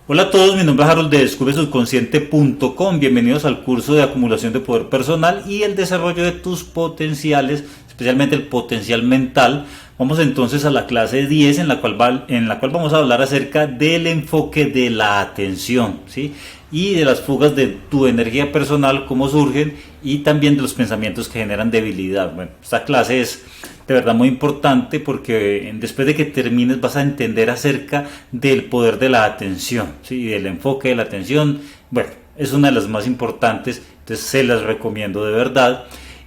Hola a todos, mi nombre es Harold de DescubreSubconsciente.com. Bienvenidos al curso de acumulación de poder personal y el desarrollo de tus potenciales, especialmente el potencial mental. Vamos entonces a la clase 10 en la cual vamos a hablar acerca del enfoque de la atención, ¿sí? Y de las fugas de tu energía personal, cómo surgen, y también de los pensamientos que generan debilidad. Bueno, esta clase es de verdad muy importante porque después de que termines vas a entender acerca del poder de la atención, ¿sí? Del enfoque de la atención. Bueno, es una de las más importantes, entonces se las recomiendo de verdad.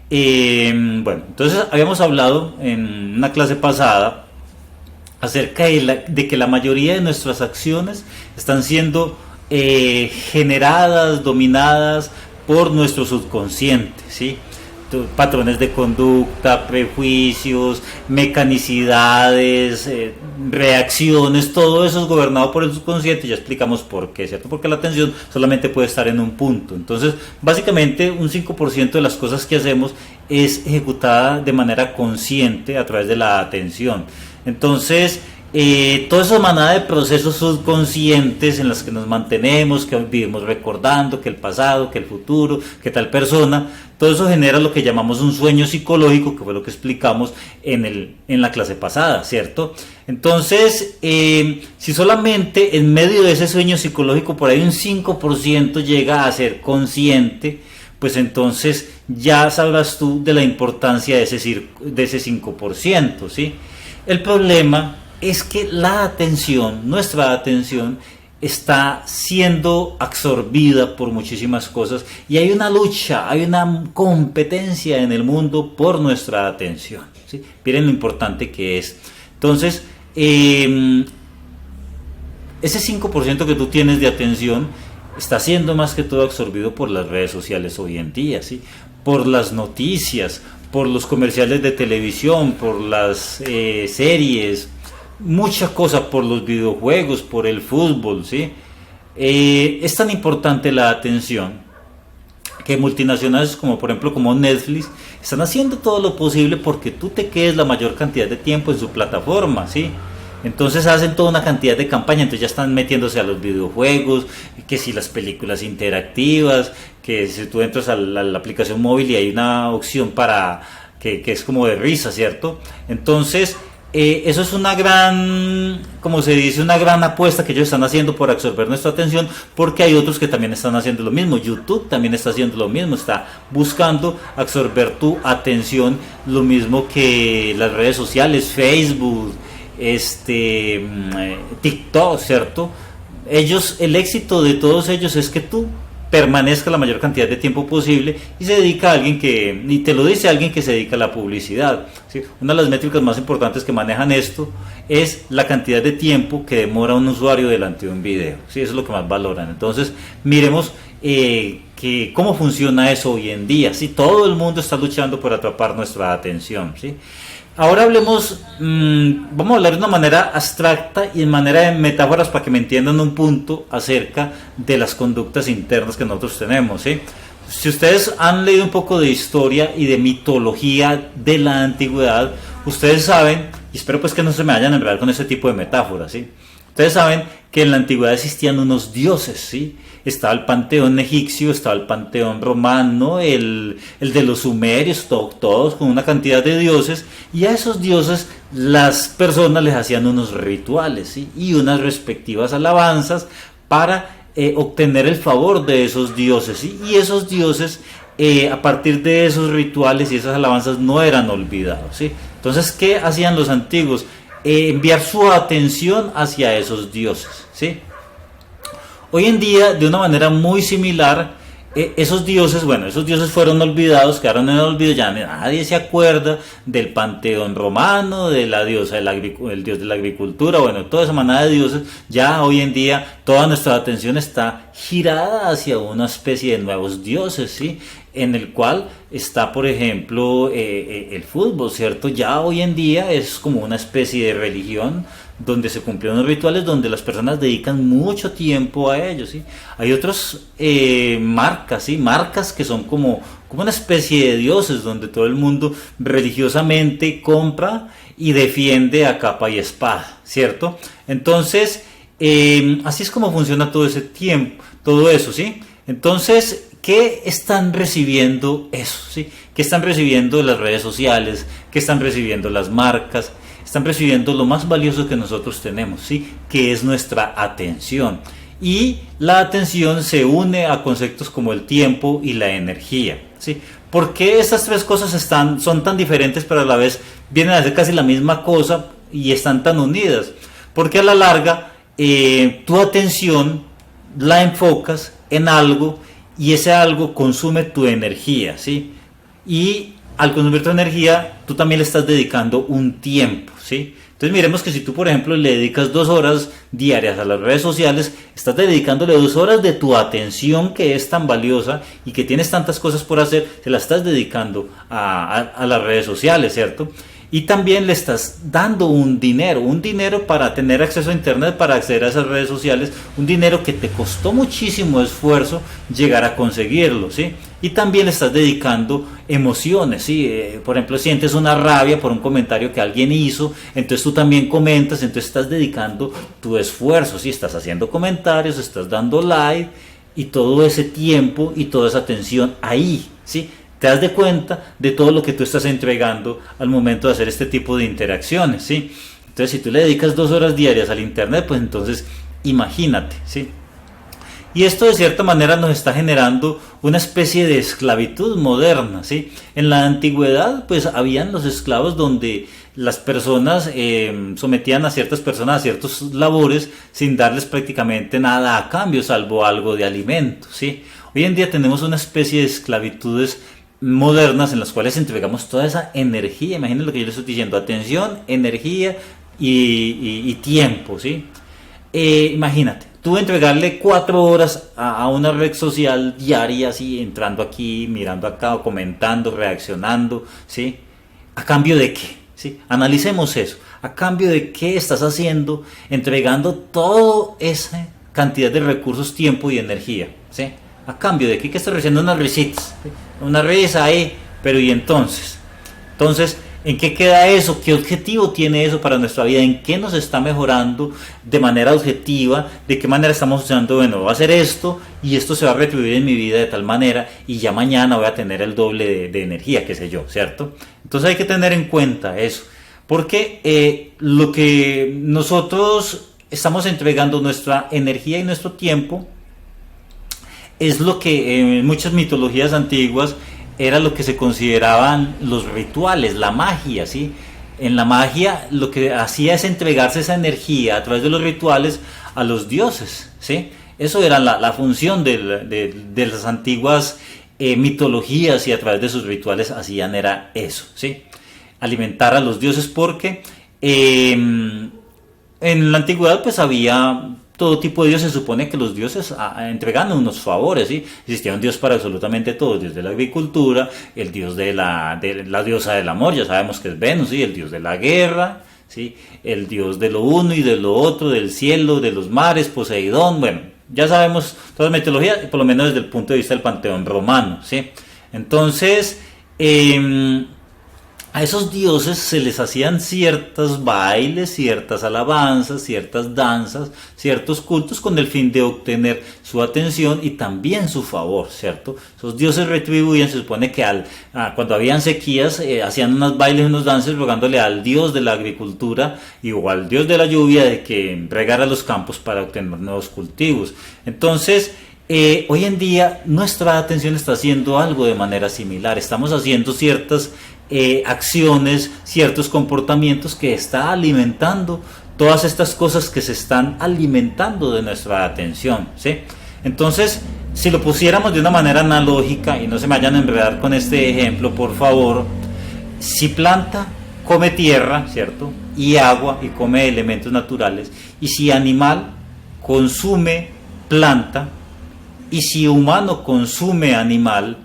Bueno, entonces habíamos hablado en una clase pasada acerca de que la mayoría de nuestras acciones están siendo generadas, dominadas por nuestro subconsciente, ¿sí? Patrones de conducta, prejuicios, mecanicidades, reacciones, todo eso es gobernado por el subconsciente. Ya explicamos por qué, ¿cierto? Porque la atención solamente puede estar en un punto. Entonces, básicamente un 5% de las cosas que hacemos es ejecutada de manera consciente a través de la atención. Entonces, toda esa manada de procesos subconscientes en los que nos mantenemos, que vivimos recordando, que el pasado, que el futuro, que tal persona, todo eso genera lo que llamamos un sueño psicológico, que fue lo que explicamos en la clase pasada, ¿cierto? Entonces, si solamente en medio de ese sueño psicológico por ahí un 5% llega a ser consciente, pues entonces ya sabrás tú de la importancia de ese 5%, ¿sí? El problema es que la atención, nuestra atención, está siendo absorbida por muchísimas cosas y hay una lucha, hay una competencia en el mundo por nuestra atención, ¿sí? Miren lo importante que es. Entonces, ese 5% que tú tienes de atención está siendo más que todo absorbido por las redes sociales hoy en día, ¿sí? Por las noticias, por los comerciales de televisión, por las series, muchas cosas, por los videojuegos, por el fútbol, ¿sí? Es tan importante la atención que multinacionales como por ejemplo como Netflix están haciendo todo lo posible porque tú te quedes la mayor cantidad de tiempo en su plataforma, ¿sí? Entonces hacen toda una cantidad de campaña, entonces ya están metiéndose a los videojuegos, que si las películas interactivas, que si tú entras a la aplicación móvil y hay una opción para que es como de risa, ¿cierto? Entonces eso es una gran, como se dice, una gran apuesta que ellos están haciendo por absorber nuestra atención, porque hay otros que también están haciendo lo mismo. YouTube también está haciendo lo mismo, está buscando absorber tu atención, lo mismo que las redes sociales, Facebook, TikTok, ¿cierto? El éxito de todos ellos es que tú permanezca la mayor cantidad de tiempo posible y se dedica a alguien y te lo dice alguien que se dedica a la publicidad, ¿sí? Una de las métricas más importantes que manejan esto es la cantidad de tiempo que demora un usuario delante de un video, ¿sí? Eso es lo que más valoran. Entonces, miremos que cómo funciona eso hoy en día, ¿sí? Todo el mundo está luchando por atrapar nuestra atención, ¿sí? Ahora hablemos, vamos a hablar de una manera abstracta y en manera de metáforas para que me entiendan un punto acerca de las conductas internas que nosotros tenemos, ¿sí? Si ustedes han leído un poco de historia y de mitología de la antigüedad, ustedes saben, y espero pues que no se me vayan a enredar con ese tipo de metáforas, ¿sí? Ustedes saben que en la antigüedad existían unos dioses, ¿sí? Estaba el panteón egipcio, estaba el panteón romano, el de los sumerios, todos con una cantidad de dioses, y a esos dioses las personas les hacían unos rituales, ¿sí? Y unas respectivas alabanzas para obtener el favor de esos dioses, ¿sí? Y esos dioses, a partir de esos rituales y esas alabanzas, no eran olvidados, ¿sí? Entonces, ¿qué hacían los antiguos? Enviar su atención hacia esos dioses, ¿sí? Hoy en día, de una manera muy similar, esos dioses fueron olvidados, quedaron en el olvido, ya nadie se acuerda del panteón romano, de la diosa el dios de la agricultura, bueno, toda esa manada de dioses. Ya hoy en día toda nuestra atención está girada hacia una especie de nuevos dioses, ¿sí? En el cual está, por ejemplo, el fútbol, ¿cierto? Ya hoy en día es como una especie de religión donde se cumplen unos rituales donde las personas dedican mucho tiempo a ellos, ¿sí? Hay otras marcas, ¿sí? Marcas que son como una especie de dioses donde todo el mundo religiosamente compra y defiende a capa y espada, ¿cierto? Entonces, Así es como funciona todo ese tiempo, todo eso, ¿sí? Entonces, ¿qué están recibiendo eso, sí? ¿Qué están recibiendo las redes sociales? ¿Qué están recibiendo las marcas? Están recibiendo lo más valioso que nosotros tenemos, ¿sí? Que es nuestra atención. Y la atención se une a conceptos como el tiempo y la energía, ¿sí? ¿Por qué estas tres cosas son tan diferentes pero a la vez vienen a ser casi la misma cosa y están tan unidas? Porque a la larga tu atención la enfocas en algo y ese algo consume tu energía, ¿sí? Y al consumir tu energía, tú también le estás dedicando un tiempo, ¿sí? Entonces miremos que si tú, por ejemplo, le dedicas 2 horas diarias a las redes sociales, estás dedicándole 2 horas de tu atención que es tan valiosa y que tienes tantas cosas por hacer, te la estás dedicando a las redes sociales, ¿cierto? Y también le estás dando un dinero para tener acceso a internet, para acceder a esas redes sociales, un dinero que te costó muchísimo esfuerzo llegar a conseguirlo, ¿sí? Y también le estás dedicando emociones, ¿sí? Por ejemplo, sientes una rabia por un comentario que alguien hizo, entonces tú también comentas, entonces estás dedicando tu esfuerzo, ¿sí? Estás haciendo comentarios, estás dando like y todo ese tiempo y toda esa atención ahí, ¿sí? Te das de cuenta de todo lo que tú estás entregando al momento de hacer este tipo de interacciones, ¿sí? Entonces, si tú le dedicas 2 horas diarias al internet, pues entonces imagínate, ¿sí? Y esto de cierta manera nos está generando una especie de esclavitud moderna, ¿sí? En la antigüedad, pues habían los esclavos donde las personas sometían a ciertas personas a ciertos labores sin darles prácticamente nada a cambio, salvo algo de alimento, ¿sí? Hoy en día tenemos una especie de esclavitudes modernas en las cuales entregamos toda esa energía. Imaginen lo que yo les estoy diciendo: atención, energía y tiempo, ¿sí? Imagínate, tú entregarle 4 horas a una red social diaria, así, entrando aquí, mirando acá, comentando, reaccionando, ¿sí? ¿A cambio de qué? ¿Sí? Analicemos eso. ¿A cambio de qué estás haciendo? Entregando toda esa cantidad de recursos, tiempo y energía, ¿sí? ¿A cambio de qué? ¿Qué estás recibiendo? Unas risitas, ¿sí? Una risa ahí, pero ¿y entonces? Entonces, ¿en qué queda eso? ¿Qué objetivo tiene eso para nuestra vida? ¿En qué nos está mejorando de manera objetiva? ¿De qué manera estamos usando? Bueno, voy a hacer esto y esto se va a retribuir en mi vida de tal manera y ya mañana voy a tener el doble de energía, qué sé yo, ¿cierto? Entonces hay que tener en cuenta eso, porque lo que nosotros estamos entregando, nuestra energía y nuestro tiempo, es lo que en muchas mitologías antiguas era lo que se consideraban los rituales, la magia, ¿sí? En la magia lo que hacía es entregarse esa energía a través de los rituales a los dioses, ¿sí? Eso era la función de las antiguas mitologías, y a través de sus rituales hacían era eso, ¿sí? Alimentar a los dioses, porque en la antigüedad pues había todo tipo de dioses. Se supone que los dioses entregan unos favores, ¿sí? Existía un dios para absolutamente todo: el dios de la agricultura, el dios de la diosa del amor, ya sabemos que es Venus, ¿sí? El dios de la guerra, ¿sí? El dios de lo uno y de lo otro, del cielo, de los mares, Poseidón. Bueno, ya sabemos toda la mitología, por lo menos desde el punto de vista del panteón romano, ¿sí? Entonces, a esos dioses se les hacían ciertos bailes, ciertas alabanzas, ciertas danzas, ciertos cultos, con el fin de obtener su atención y también su favor, ¿cierto? Esos dioses retribuían, se supone que cuando habían sequías, hacían unos bailes, unos danzas, rogándole al dios de la agricultura o al dios de la lluvia de que regara los campos para obtener nuevos cultivos. Entonces, hoy en día nuestra atención está haciendo algo de manera similar. Estamos haciendo ciertas acciones, ciertos comportamientos que está alimentando todas estas cosas que se están alimentando de nuestra atención, ¿sí? Entonces, si lo pusiéramos de una manera analógica, y no se me vayan a enredar con este ejemplo, por favor: si planta come tierra, ¿cierto? Y agua, y come elementos naturales, y si animal consume planta, y si humano consume animal,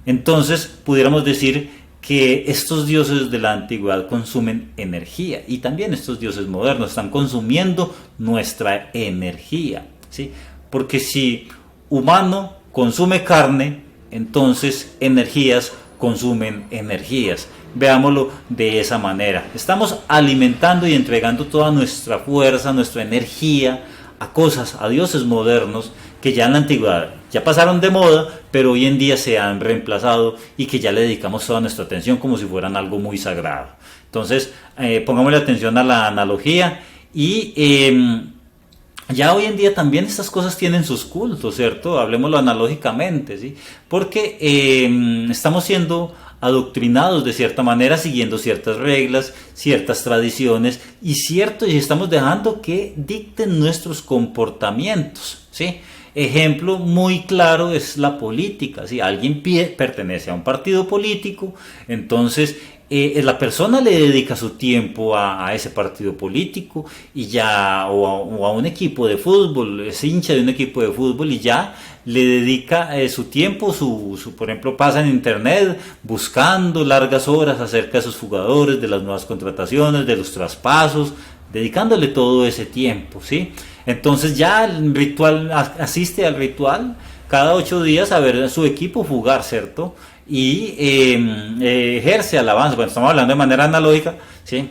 entonces pudiéramos decir que estos dioses de la antigüedad consumen energía, y también estos dioses modernos están consumiendo nuestra energía, ¿sí? Porque si humano consume carne, entonces energías consumen energías. Veámoslo de esa manera: estamos alimentando y entregando toda nuestra fuerza, nuestra energía a cosas, a dioses modernos que ya en la antigüedad ya pasaron de moda, pero hoy en día se han reemplazado y que ya le dedicamos toda nuestra atención como si fueran algo muy sagrado. Entonces, pongámosle atención a la analogía y ya hoy en día también estas cosas tienen sus cultos, ¿cierto? Hablemoslo analógicamente, ¿sí? Porque estamos siendo adoctrinados de cierta manera, siguiendo ciertas reglas, ciertas tradiciones y estamos dejando que dicten nuestros comportamientos, ¿sí? Ejemplo muy claro es la política. Si alguien pertenece a un partido político, entonces la persona le dedica su tiempo a ese partido político y ya o a un equipo de fútbol, es hincha de un equipo de fútbol y ya le dedica su tiempo, por ejemplo, pasa en internet buscando largas horas acerca de sus jugadores, de las nuevas contrataciones, de los traspasos, dedicándole todo ese tiempo, ¿sí? Entonces ya el ritual, asiste al ritual cada 8 días a ver a su equipo jugar, ¿cierto? Y ejerce alabanza. Bueno, estamos hablando de manera analógica, ¿sí?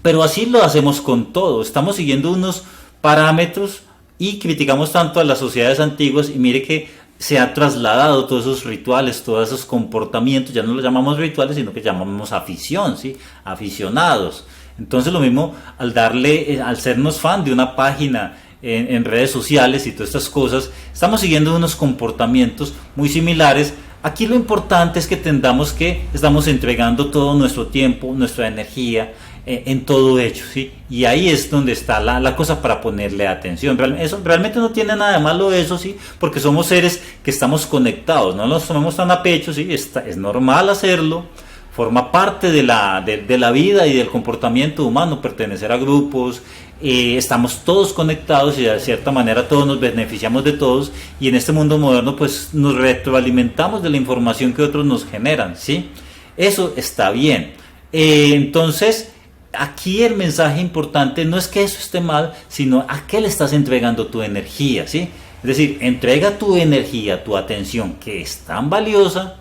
Pero así lo hacemos con todo. Estamos siguiendo unos parámetros y criticamos tanto a las sociedades antiguas y mire que se ha trasladado todos esos rituales, todos esos comportamientos, ya no los llamamos rituales, sino que llamamos afición, ¿sí? Aficionados. Entonces lo mismo al sernos fan de una página en redes sociales y todas estas cosas, estamos siguiendo unos comportamientos muy similares. Aquí lo importante es que entendamos que estamos entregando todo nuestro tiempo, nuestra energía en todo hecho, ¿sí? Y ahí es donde está la cosa para ponerle atención. Eso realmente no tiene nada de malo eso, ¿sí? Porque somos seres que estamos conectados, no nos tomemos tan a pecho, ¿sí? Es normal hacerlo. Forma parte de la vida y del comportamiento humano, pertenecer a grupos, estamos todos conectados y de cierta manera todos nos beneficiamos de todos y en este mundo moderno pues nos retroalimentamos de la información que otros nos generan, ¿sí? Eso está bien. Entonces, aquí el mensaje importante no es que eso esté mal, sino a qué le estás entregando tu energía, ¿sí? Es decir, entrega tu energía, tu atención, que es tan valiosa,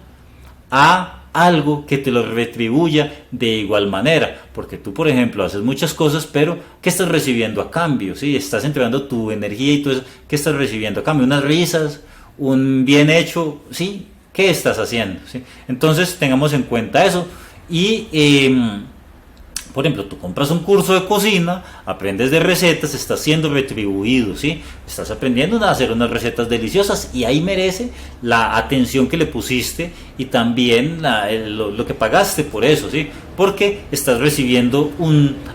a algo que te lo retribuya de igual manera, porque tú por ejemplo haces muchas cosas, pero ¿qué estás recibiendo a cambio? ¿Sí? Estás entregando tu energía y todo eso, ¿qué estás recibiendo a cambio? Unas risas, un bien hecho, ¿sí? ¿Qué estás haciendo? ¿Sí? Entonces tengamos en cuenta eso y por ejemplo, tú compras un curso de cocina, aprendes de recetas, estás siendo retribuido, ¿sí? Estás aprendiendo a hacer unas recetas deliciosas y ahí merece la atención que le pusiste y también lo que pagaste por eso, ¿sí? Porque estás recibiendo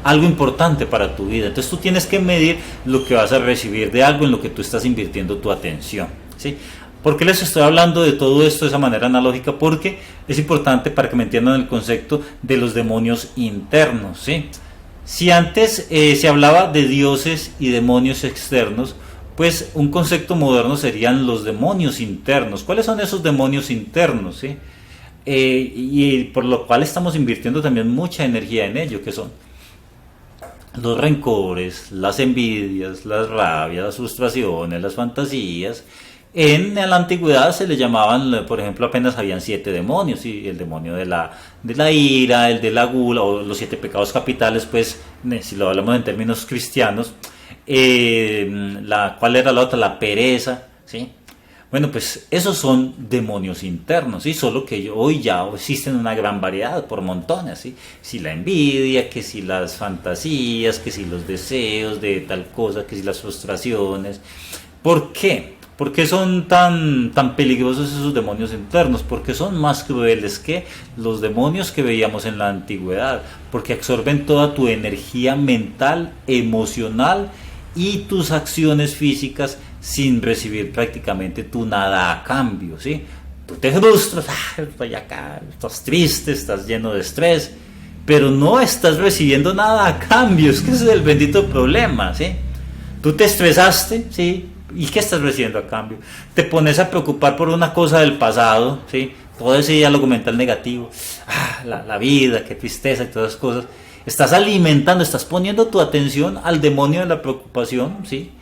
algo importante para tu vida. Entonces tú tienes que medir lo que vas a recibir de algo en lo que tú estás invirtiendo tu atención, ¿sí? ¿Por qué les estoy hablando de todo esto de esa manera analógica? Porque es importante para que me entiendan el concepto de los demonios internos, ¿sí? Si antes se hablaba de dioses y demonios externos, pues un concepto moderno serían los demonios internos. ¿Cuáles son esos demonios internos, sí? Y por lo cual estamos invirtiendo también mucha energía en ello, que son los rencores, las envidias, las rabias, las frustraciones, las fantasías. En la antigüedad se le llamaban, por ejemplo, apenas habían 7 demonios, ¿sí? El demonio de la ira, el de la gula, o los 7 pecados capitales, pues, si lo hablamos en términos cristianos, ¿cuál era la otra? La pereza, ¿sí? Bueno, pues esos son demonios internos, ¿sí? Solo que hoy ya existen una gran variedad, por montones, ¿sí? Si la envidia, que si las fantasías, que si los deseos de tal cosa, que si las frustraciones. ¿Por qué? ¿Por qué son tan peligrosos esos demonios internos? Porque son más crueles que los demonios que veíamos en la antigüedad. Porque absorben toda tu energía mental, emocional y tus acciones físicas sin recibir prácticamente tú nada a cambio, ¿sí? Tú te frustras, estoy acá, estás triste, estás lleno de estrés, pero no estás recibiendo nada a cambio. Es que ese es el bendito problema, ¿sí? Tú te estresaste, ¿sí? ¿Y qué estás recibiendo a cambio? Te pones a preocupar por una cosa del pasado, ¿sí? Todo ese diálogo mental negativo, la vida, qué tristeza y todas esas cosas. Estás alimentando, estás poniendo tu atención al demonio de la preocupación, ¿sí?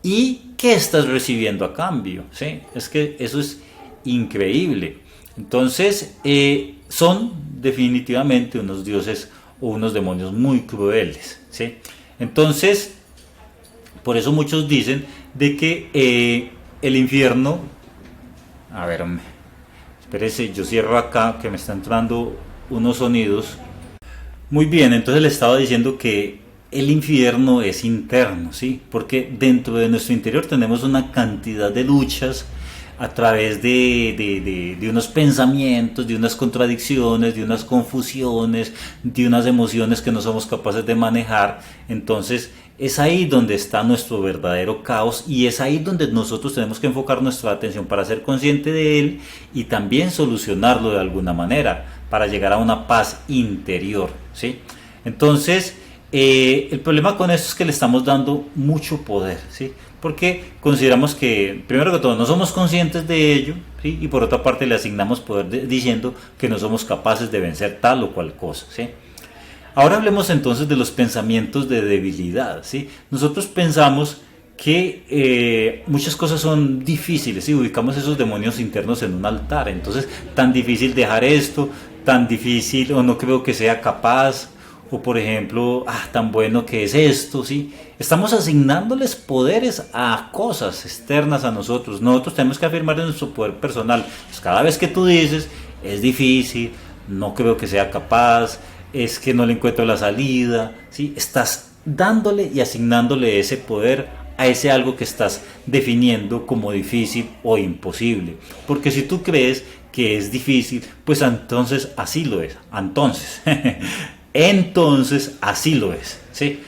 ¿Y qué estás recibiendo a cambio? ¿Sí? Es que eso es increíble. Entonces, son definitivamente unos dioses o unos demonios muy crueles, ¿sí? Entonces, Por eso muchos dicen de que el infierno... A ver, hombre, espérese, yo cierro acá que me están entrando unos sonidos. Muy bien, entonces le estaba diciendo que el infierno es interno, ¿sí? Porque dentro de nuestro interior tenemos una cantidad de luchas a través de unos pensamientos, de unas contradicciones, de unas confusiones, de unas emociones que no somos capaces de manejar. Entonces es ahí donde está nuestro verdadero caos y es ahí donde nosotros tenemos que enfocar nuestra atención para ser consciente de él y también solucionarlo de alguna manera para llegar a una paz interior, ¿sí? Entonces el problema con esto es que le estamos dando mucho poder, ¿sí? Porque consideramos que, primero que todo, no somos conscientes de ello, ¿sí? Y por otra parte le asignamos poder diciendo que no somos capaces de vencer tal o cual cosa, ¿sí? Ahora hablemos entonces de los pensamientos de debilidad, ¿sí? Nosotros pensamos que muchas cosas son difíciles y ubicamos esos demonios internos en un altar. Entonces, tan difícil dejar esto, tan difícil o no creo que sea capaz, o por ejemplo, tan bueno que es esto, ¿sí? Estamos asignándoles poderes a cosas externas a nosotros. Nosotros tenemos que afirmar en nuestro poder personal. Pues cada vez que tú dices, es difícil, no creo que sea capaz, es que no le encuentro la salida, ¿sí? Estás dándole y asignándole ese poder a ese algo que estás definiendo como difícil o imposible. Porque si tú crees que es difícil, pues entonces así lo es. Entonces así lo es, ¿sí?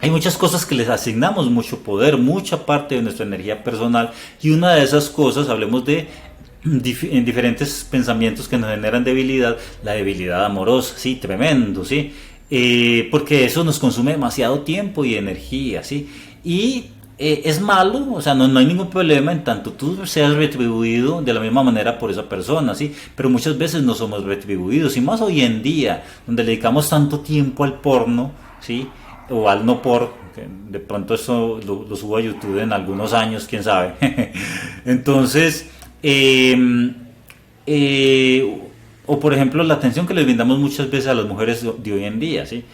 Hay muchas cosas que les asignamos mucho poder, mucha parte de nuestra energía personal, y una de esas cosas, hablemos de en diferentes pensamientos que nos generan debilidad, la debilidad amorosa, sí, tremendo, sí, porque eso nos consume demasiado tiempo y energía, sí, y es malo, o sea, no hay ningún problema en tanto tú seas retribuido de la misma manera por esa persona, ¿sí? Pero muchas veces no somos retribuidos, y más hoy en día, donde le dedicamos tanto tiempo al porno, ¿sí? O al no por, que de pronto eso lo subo a YouTube en algunos años, quién sabe. Entonces, o por ejemplo, la atención que les brindamos muchas veces a las mujeres de hoy en día, ¿sí?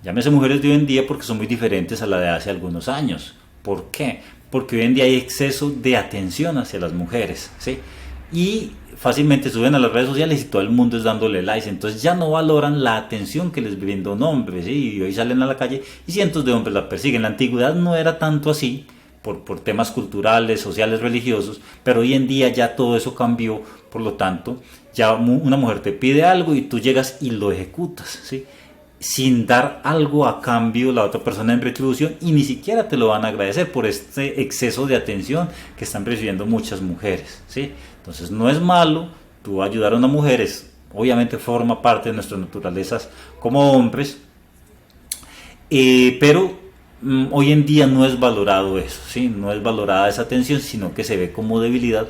Llámese mujeres de hoy en día porque son muy diferentes a la de hace algunos años. ¿Por qué? Porque hoy en día hay exceso de atención hacia las mujeres, ¿sí? Y fácilmente suben a las redes sociales y todo el mundo es dándole likes, entonces ya no valoran la atención que les brinda un hombre, ¿sí? Y hoy salen a la calle y cientos de hombres la persiguen. En la antigüedad no era tanto así, por temas culturales, sociales, religiosos, pero hoy en día ya todo eso cambió, por lo tanto, ya una mujer te pide algo y tú llegas y lo ejecutas, ¿sí? Sin dar algo a cambio la otra persona en retribución, y ni siquiera te lo van a agradecer por este exceso de atención que están recibiendo muchas mujeres, ¿sí? Entonces no es malo tú ayudar a una mujer, obviamente forma parte de nuestras naturalezas como hombres, pero hoy en día no es valorado eso, ¿sí? No es valorada esa atención, sino que se ve como debilidad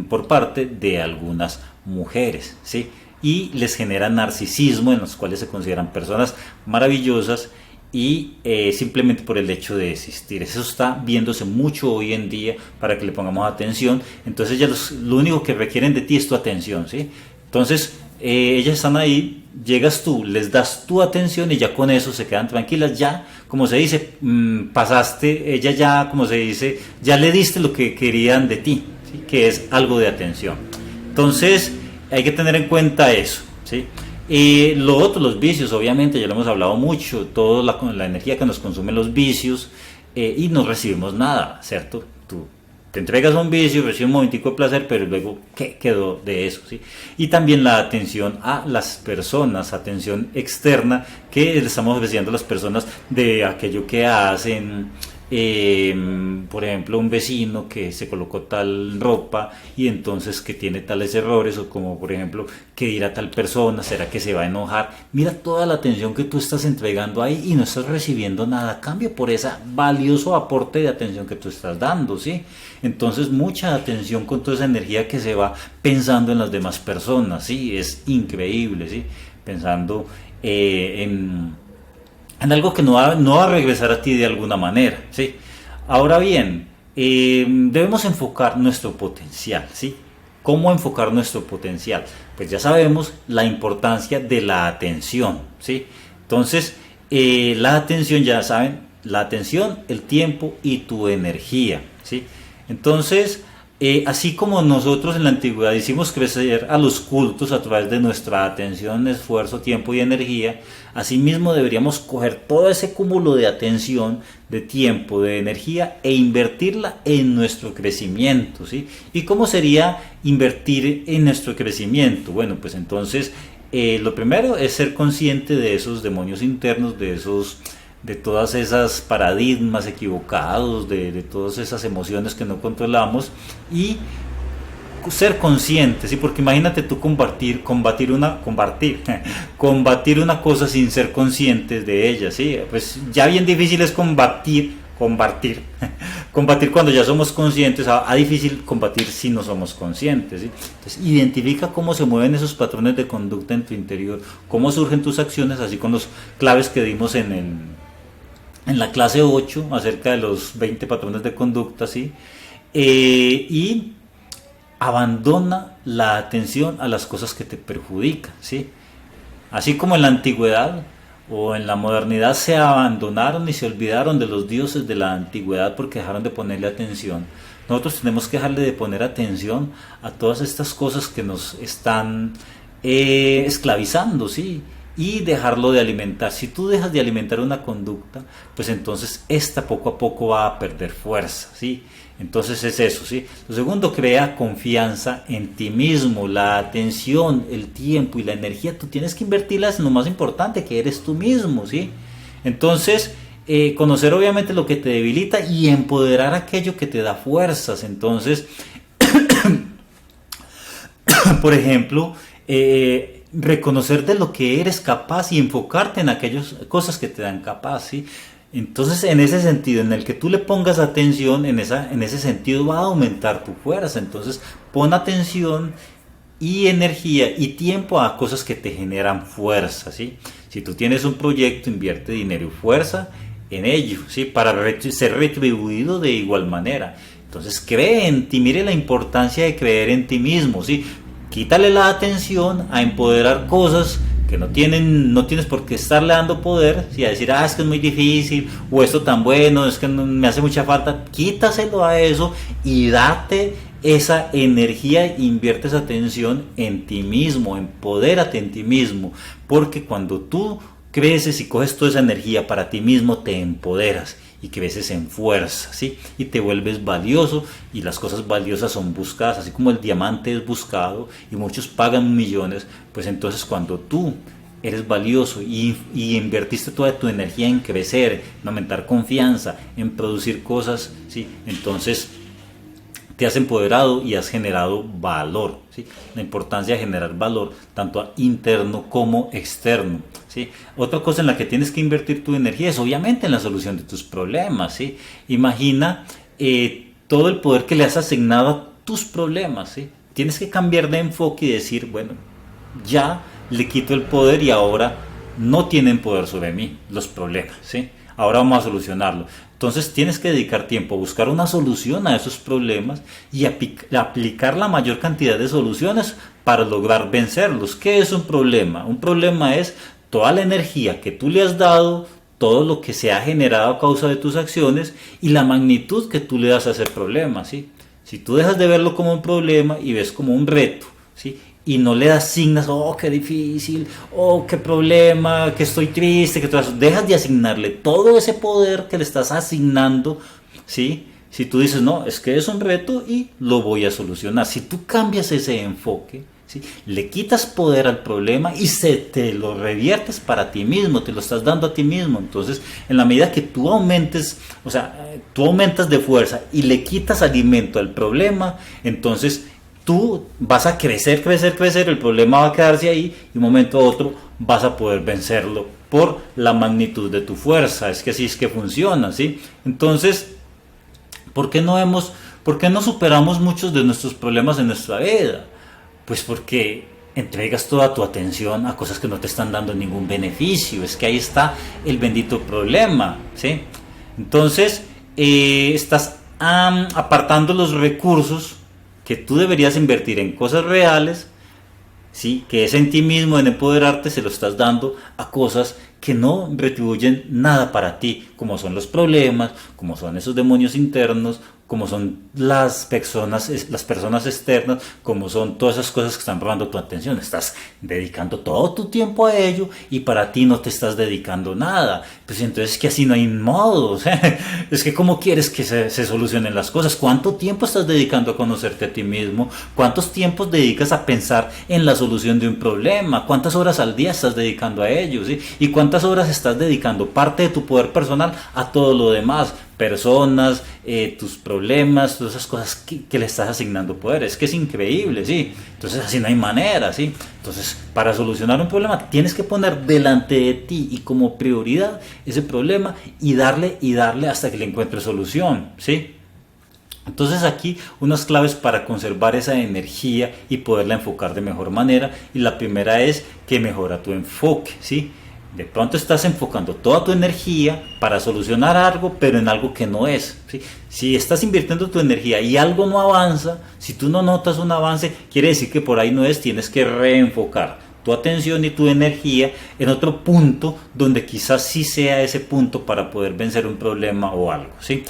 por parte de algunas mujeres, ¿sí? Y les genera narcisismo, en los cuales se consideran personas maravillosas y simplemente por el hecho de existir. Eso está viéndose mucho hoy en día para que le pongamos atención. Entonces ellas lo único que requieren de ti es tu atención, ¿sí? Entonces ellas están ahí, llegas tú, les das tu atención y ya con eso se quedan tranquilas. Ya, como se dice, pasaste, ella ya, como se dice, ya le diste lo que querían de ti, ¿sí? Que es algo de atención. Entonces hay que tener en cuenta eso, ¿sí? Lo otro, los vicios, obviamente, ya lo hemos hablado mucho, toda la energía que nos consumen los vicios, y no recibimos nada, ¿cierto? Tú te entregas a un vicio, recibes un momentico de placer, pero luego, ¿qué quedó de eso? ¿Sí? Y también la atención a las personas, atención externa que le estamos ofreciendo a las personas de aquello que hacen. Por ejemplo, un vecino que se colocó tal ropa y entonces que tiene tales errores, o como por ejemplo, que dirá tal persona, será que se va a enojar. Mira toda la atención que tú estás entregando ahí y no estás recibiendo nada a cambio por ese valioso aporte de atención que tú estás dando, ¿sí? Entonces mucha atención con toda esa energía que se va pensando en las demás personas, ¿sí? Es increíble, ¿sí? Pensando en algo que no va a regresar a ti de alguna manera, ¿sí? Ahora bien, debemos enfocar nuestro potencial, ¿sí? ¿Cómo enfocar nuestro potencial? Pues ya sabemos la importancia de la atención, ¿sí? Entonces, la atención, ya saben, la atención, el tiempo y tu energía, ¿sí? Entonces, así como nosotros en la antigüedad hicimos crecer a los cultos a través de nuestra atención, esfuerzo, tiempo y energía, asimismo deberíamos coger todo ese cúmulo de atención, de tiempo, de energía e invertirla en nuestro crecimiento, ¿sí? ¿Y cómo sería invertir en nuestro crecimiento? Bueno, pues entonces lo primero es ser consciente de esos demonios internos, de todas esas paradigmas equivocados, de todas esas emociones que no controlamos y ser conscientes, ¿sí? Porque imagínate tú combatir una cosa sin ser conscientes de ella, ¿sí? Pues ya bien difícil es combatir cuando ya somos conscientes, a difícil combatir si no somos conscientes, ¿sí? Entonces identifica cómo se mueven esos patrones de conducta en tu interior, cómo surgen tus acciones, así con los claves que dimos en la clase 8 acerca de los 20 patrones de conducta, ¿sí? Y abandona la atención a las cosas que te perjudican, ¿sí? Así como en la antigüedad o en la modernidad se abandonaron y se olvidaron de los dioses de la antigüedad porque dejaron de ponerle atención. Nosotros tenemos que dejarle de poner atención a todas estas cosas que nos están esclavizando, ¿sí? Y dejarlo de alimentar. Si tú dejas de alimentar una conducta, pues entonces esta poco a poco va a perder fuerza, ¿sí? Entonces es eso, ¿sí? Lo segundo, crea confianza en ti mismo. La atención, el tiempo y la energía tú tienes que invertirlas en lo más importante, que eres tú mismo, ¿sí? Entonces conocer obviamente lo que te debilita y empoderar aquello que te da fuerzas. Entonces por ejemplo, reconocer de lo que eres capaz y enfocarte en aquellas cosas que te dan capaz, ¿sí? Entonces, en ese sentido, en el que tú le pongas atención, en ese sentido va a aumentar tu fuerza. Entonces, pon atención y energía y tiempo a cosas que te generan fuerza, ¿sí? Si tú tienes un proyecto, invierte dinero y fuerza en ello, ¿sí? Para ser retribuido de igual manera. Entonces, cree en ti, mire la importancia de creer en ti mismo, ¿sí? Quítale la atención a empoderar cosas que no tienes por qué estarle dando poder, ¿sí? A decir, es que es muy difícil, o esto tan bueno, es que me hace mucha falta. Quítaselo a eso y date esa energía, invierte esa atención en ti mismo, empodérate en ti mismo, porque cuando tú creces y coges toda esa energía para ti mismo, te empoderas y creces en fuerza, ¿sí? Y te vuelves valioso, y las cosas valiosas son buscadas, así como el diamante es buscado y muchos pagan millones. Pues entonces cuando tú eres valioso y invertiste toda tu energía en crecer, en aumentar confianza, en producir cosas, ¿sí? Entonces te has empoderado y has generado valor, ¿sí? La importancia de generar valor, tanto interno como externo, ¿sí? Otra cosa en la que tienes que invertir tu energía es obviamente en la solución de tus problemas, ¿sí? Imagina todo el poder que le has asignado a tus problemas, ¿sí? Tienes que cambiar de enfoque y decir, bueno, ya le quito el poder y ahora no tienen poder sobre mí los problemas, ¿sí? Ahora vamos a solucionarlo. Entonces tienes que dedicar tiempo a buscar una solución a esos problemas y aplicar la mayor cantidad de soluciones para lograr vencerlos. ¿Qué es un problema? Un problema es toda la energía que tú le has dado, todo lo que se ha generado a causa de tus acciones y la magnitud que tú le das a ese problema, ¿sí? Si tú dejas de verlo como un problema y ves como un reto, ¿sí? Y no le asignas, qué difícil, qué problema, que estoy triste, dejas de asignarle todo ese poder que le estás asignando, ¿sí? Si tú dices, no, es que es un reto y lo voy a solucionar. Si tú cambias ese enfoque, ¿sí? Le quitas poder al problema y te lo reviertes para ti mismo, te lo estás dando a ti mismo. Entonces, en la medida que tú aumentes, tú aumentas de fuerza y le quitas alimento al problema, entonces tú vas a crecer, el problema va a quedarse ahí y un momento a otro vas a poder vencerlo por la magnitud de tu fuerza. Es que así es que funciona, ¿sí? Entonces, ¿por qué no superamos muchos de nuestros problemas en nuestra vida? Pues porque entregas toda tu atención a cosas que no te están dando ningún beneficio. Es que ahí está el bendito problema, ¿sí? Entonces, estás apartando los recursos que tú deberías invertir en cosas reales, ¿sí? Que es en ti mismo, en empoderarte, se lo estás dando a cosas que no retribuyen nada para ti, como son los problemas, como son esos demonios internos, como son las personas externas, como son todas esas cosas que están robando tu atención. Estás dedicando todo tu tiempo a ello y para ti no te estás dedicando nada. Pues entonces es que así no hay modo. O sea, es que ¿cómo quieres que se solucionen las cosas? ¿Cuánto tiempo estás dedicando a conocerte a ti mismo? ¿Cuántos tiempos dedicas a pensar en la solución de un problema? ¿Cuántas horas al día estás dedicando a ello? ¿Sí? ¿Y cuántas horas estás dedicando parte de tu poder personal a todo lo demás? Personas, tus problemas, todas esas cosas que le estás asignando poder. Es que es increíble, ¿sí? Entonces así no hay manera, ¿sí? Entonces, para solucionar un problema tienes que poner delante de ti y como prioridad ese problema y darle hasta que le encuentres solución, ¿sí? Entonces aquí unas claves para conservar esa energía y poderla enfocar de mejor manera, y la primera es que mejora tu enfoque, ¿sí? De pronto estás enfocando toda tu energía para solucionar algo, pero en algo que no es, ¿sí? Si estás invirtiendo tu energía y algo no avanza, si tú no notas un avance, quiere decir que por ahí no es, tienes que reenfocar tu atención y tu energía en otro punto donde quizás sí sea ese punto para poder vencer un problema o algo, ¿sí?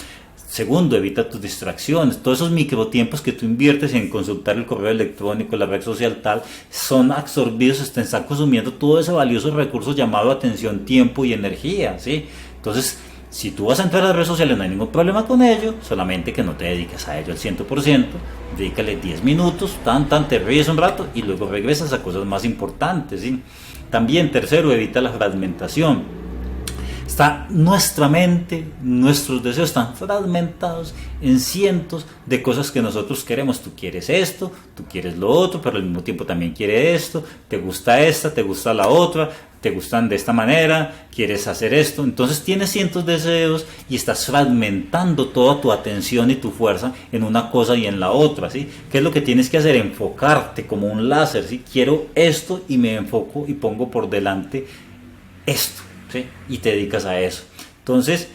Segundo, evita tus distracciones. Todos esos microtiempos que tú inviertes en consultar el correo electrónico, la red social tal, son absorbidos, te están consumiendo todo ese valioso recurso llamado atención, tiempo y energía, ¿sí? Entonces, si tú vas a entrar a las redes sociales, no hay ningún problema con ello, solamente que no te dediques a ello al 100%, dedícale 10 minutos, te ríes un rato y luego regresas a cosas más importantes, ¿sí? También, tercero, evita la fragmentación. Está nuestra mente, nuestros deseos están fragmentados en cientos de cosas que nosotros queremos. Tú quieres esto, tú quieres lo otro, pero al mismo tiempo también quieres esto, te gusta esta, te gusta la otra, te gustan de esta manera, quieres hacer esto. Entonces tienes cientos de deseos y estás fragmentando toda tu atención y tu fuerza en una cosa y en la otra, ¿sí? ¿Qué es lo que tienes que hacer? Enfocarte como un láser, ¿sí? Quiero esto y me enfoco y pongo por delante esto. ¿Sí? Y te dedicas a eso. Entonces,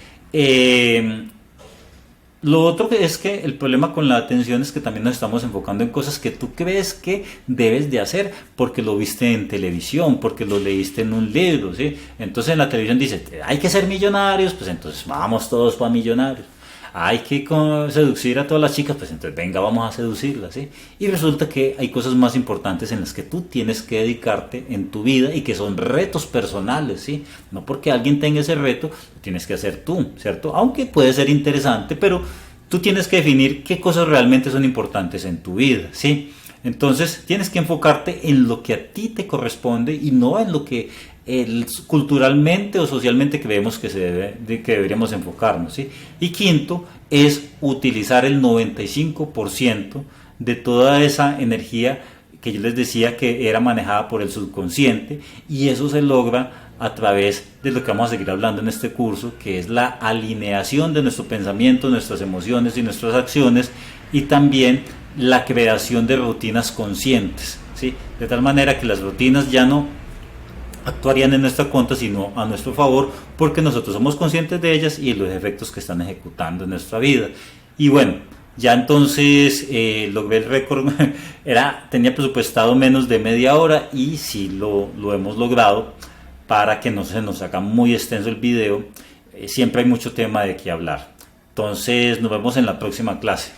lo otro que es que el problema con la atención es que también nos estamos enfocando en cosas que tú crees que debes de hacer porque lo viste en televisión, porque lo leíste en un libro, ¿sí? Entonces en la televisión dice, hay que ser millonarios, pues entonces vamos todos para millonarios. Hay que seducir a todas las chicas, pues entonces venga, vamos a seducirlas, ¿sí? Y resulta que hay cosas más importantes en las que tú tienes que dedicarte en tu vida y que son retos personales, ¿sí? No porque alguien tenga ese reto, lo tienes que hacer tú, ¿cierto? Aunque puede ser interesante, pero tú tienes que definir qué cosas realmente son importantes en tu vida, ¿sí? Entonces tienes que enfocarte en lo que a ti te corresponde y no en lo que culturalmente o socialmente creemos que deberíamos enfocarnos, ¿sí? Y quinto es utilizar el 95% de toda esa energía que yo les decía que era manejada por el subconsciente, y eso se logra a través de lo que vamos a seguir hablando en este curso, que es la alineación de nuestro pensamiento, nuestras emociones y nuestras acciones, y también la creación de rutinas conscientes, ¿sí? De tal manera que las rutinas ya no actuarían en nuestra contra, sino a nuestro favor, porque nosotros somos conscientes de ellas y los efectos que están ejecutando en nuestra vida. Y bueno, ya entonces logré el récord, tenía presupuestado menos de media hora y sí lo hemos logrado. Para que no se nos haga muy extenso el video, siempre hay mucho tema de qué hablar. Entonces nos vemos en la próxima clase.